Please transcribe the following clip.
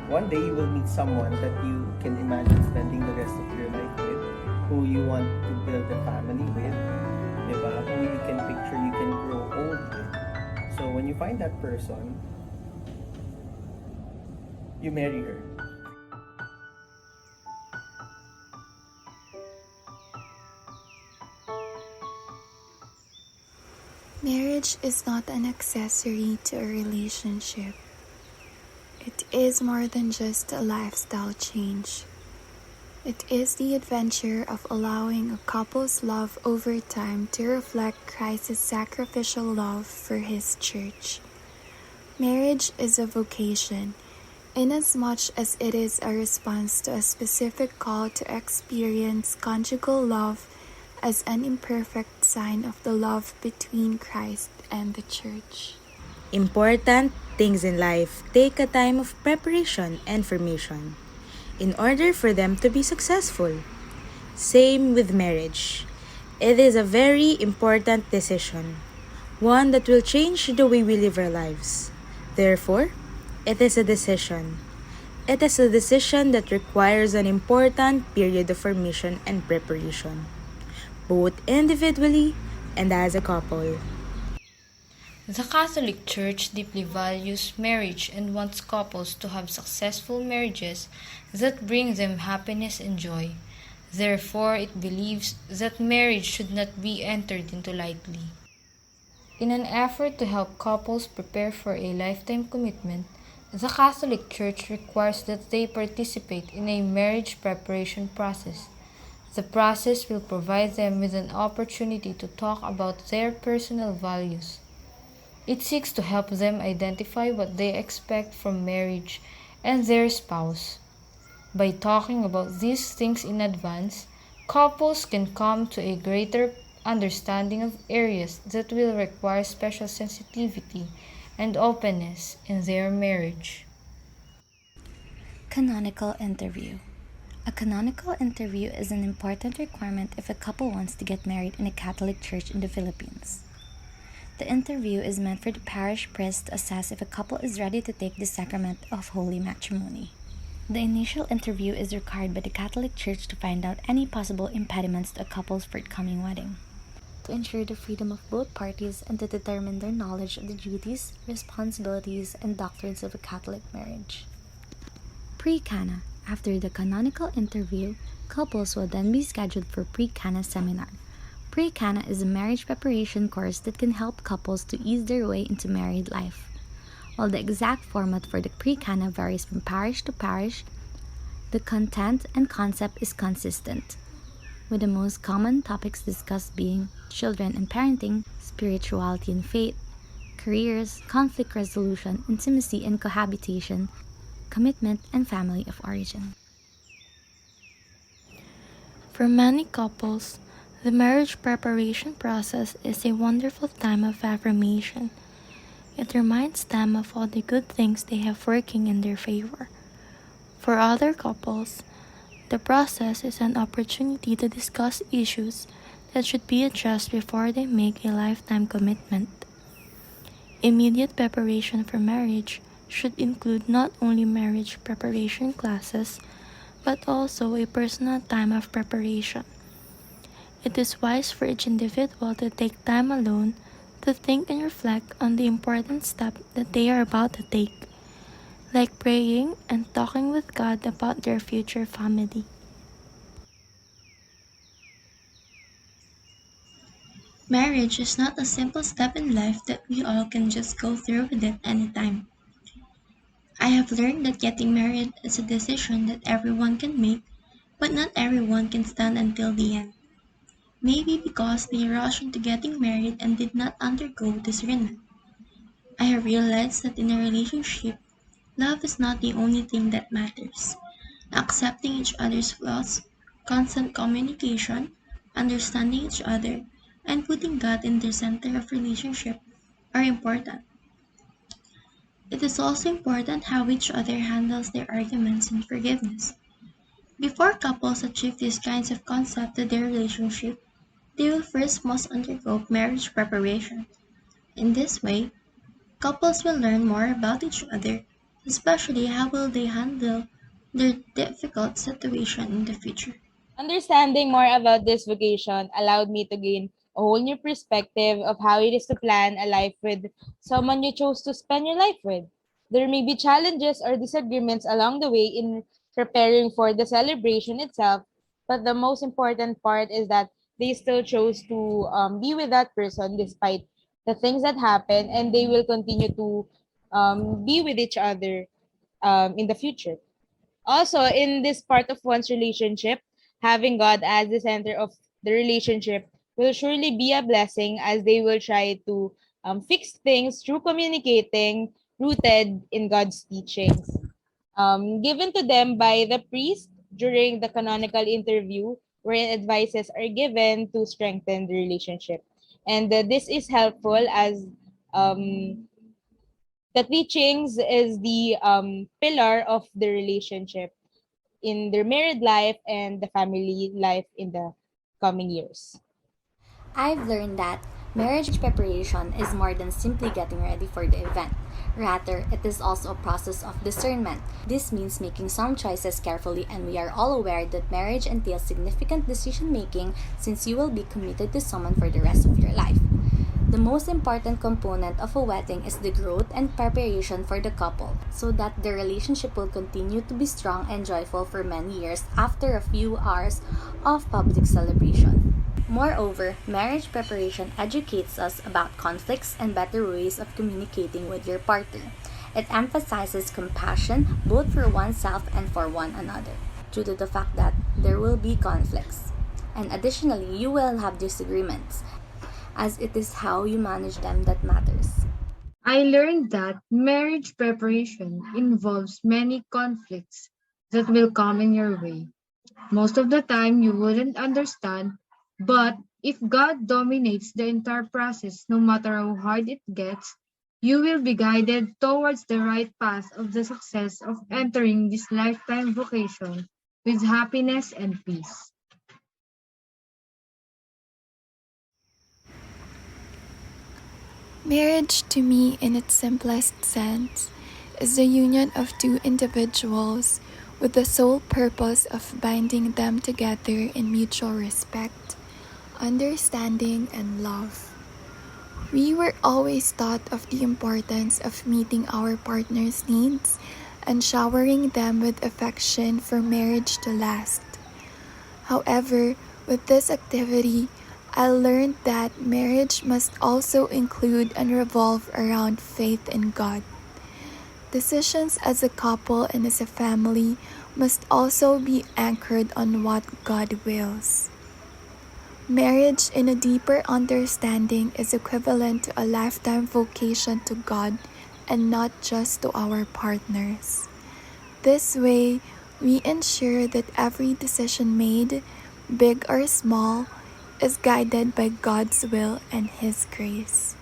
one day you will meet someone that you can imagine spending the rest of your life with, who you want to build a family with, diba? Who you can picture you can grow old with. So when you find that person, you marry her. Marriage is not an accessory to a relationship. It is more than just a lifestyle change. It is the adventure of allowing a couple's love over time to reflect Christ's sacrificial love for His church. Marriage is a vocation, inasmuch as it is a response to a specific call to experience conjugal love as an imperfect sign of the love between Christ and the church. Important things in life take a time of preparation and formation in order for them to be successful. Same with marriage. It is a very important decision, one that will change the way we live our lives. Therefore, it is a decision. It is a decision that requires an important period of formation and preparation, both individually and as a couple. The Catholic Church deeply values marriage and wants couples to have successful marriages that bring them happiness and joy. Therefore, it believes that marriage should not be entered into lightly. In an effort to help couples prepare for a lifetime commitment, the Catholic Church requires that they participate in a marriage preparation process. The process will provide them with an opportunity to talk about their personal values. It seeks to help them identify what they expect from marriage and their spouse. By talking about these things in advance, couples can come to a greater understanding of areas that will require special sensitivity and openness in their marriage. Canonical interview. A canonical interview is an important requirement if a couple wants to get married in a Catholic church in the Philippines. The interview is meant for the parish priest to assess if a couple is ready to take the sacrament of holy matrimony. The initial interview is required by the Catholic Church to find out any possible impediments to a couple's forthcoming wedding, to ensure the freedom of both parties and to determine their knowledge of the duties, responsibilities, and doctrines of a Catholic marriage. Pre-Cana. After the canonical interview, couples will then be scheduled for Pre-Cana seminar. Pre-Cana is a marriage preparation course that can help couples to ease their way into married life. While the exact format for the Pre-Cana varies from parish to parish, the content and concept is consistent, with the most common topics discussed being children and parenting, spirituality and faith, careers, conflict resolution, intimacy and cohabitation, commitment, and family of origin. For many couples, the marriage preparation process is a wonderful time of affirmation. It reminds them of all the good things they have working in their favor. For other couples, the process is an opportunity to discuss issues that should be addressed before they make a lifetime commitment. Immediate preparation for marriage should include not only marriage preparation classes, but also a personal time of preparation. It is wise for each individual to take time alone to think and reflect on the important step that they are about to take, like praying and talking with God about their future family. Marriage is not a simple step in life that we all can just go through with it anytime. I have learned that getting married is a decision that everyone can make, but not everyone can stand until the end. Maybe because they rushed into getting married and did not undergo discernment. I have realized that in a relationship, love is not the only thing that matters. Accepting each other's flaws, constant communication, understanding each other, and putting God in the center of relationship are important. It is also important how each other handles their arguments and forgiveness. Before couples achieve these kinds of concepts to their relationship, they will first must undergo marriage preparation. In this way, couples will learn more about each other, especially how will they handle their difficult situation in the future. Understanding more about this vocation allowed me to gain a whole new perspective of how it is to plan a life with someone you chose to spend your life with. There may be challenges or disagreements along the way in preparing for the celebration itself, but the most important part is that they still chose to be with that person despite the things that happen, and they will continue to be with each other in the future. Also, in this part of one's relationship, having God as the center of the relationship will surely be a blessing, as they will try to fix things through communicating, rooted in God's teachings. Given to them by the priest during the canonical interview, wherein advices are given to strengthen the relationship. And this is helpful as um, the teachings is the pillar of the relationship in their married life and the family life in the coming years. I've learned that marriage preparation is more than simply getting ready for the event. Rather, it is also a process of discernment. This means making some choices carefully, and we are all aware that marriage entails significant decision making since you will be committed to someone for the rest of your life. The most important component of a wedding is the growth and preparation for the couple so that the relationship will continue to be strong and joyful for many years after a few hours of public celebration. Moreover, marriage preparation educates us about conflicts and better ways of communicating with your partner. It emphasizes compassion both for oneself and for one another, due to the fact that there will be conflicts. And additionally, you will have disagreements, as it is how you manage them that matters. I learned that marriage preparation involves many conflicts that will come in your way. Most of the time, you wouldn't understand, but if God dominates the entire process, no matter how hard it gets, you will be guided towards the right path of the success of entering this lifetime vocation with happiness and peace. Marriage, to me, in its simplest sense, is the union of two individuals with the sole purpose of binding them together in mutual respect, understanding, and love. We were always taught of the importance of meeting our partner's needs and showering them with affection for marriage to last. However, with this activity, I learned that marriage must also include and revolve around faith in God. Decisions as a couple and as a family must also be anchored on what God wills. Marriage, in a deeper understanding, is equivalent to a lifetime vocation to God and not just to our partners. This way, we ensure that every decision made, big or small, is guided by God's will and His grace.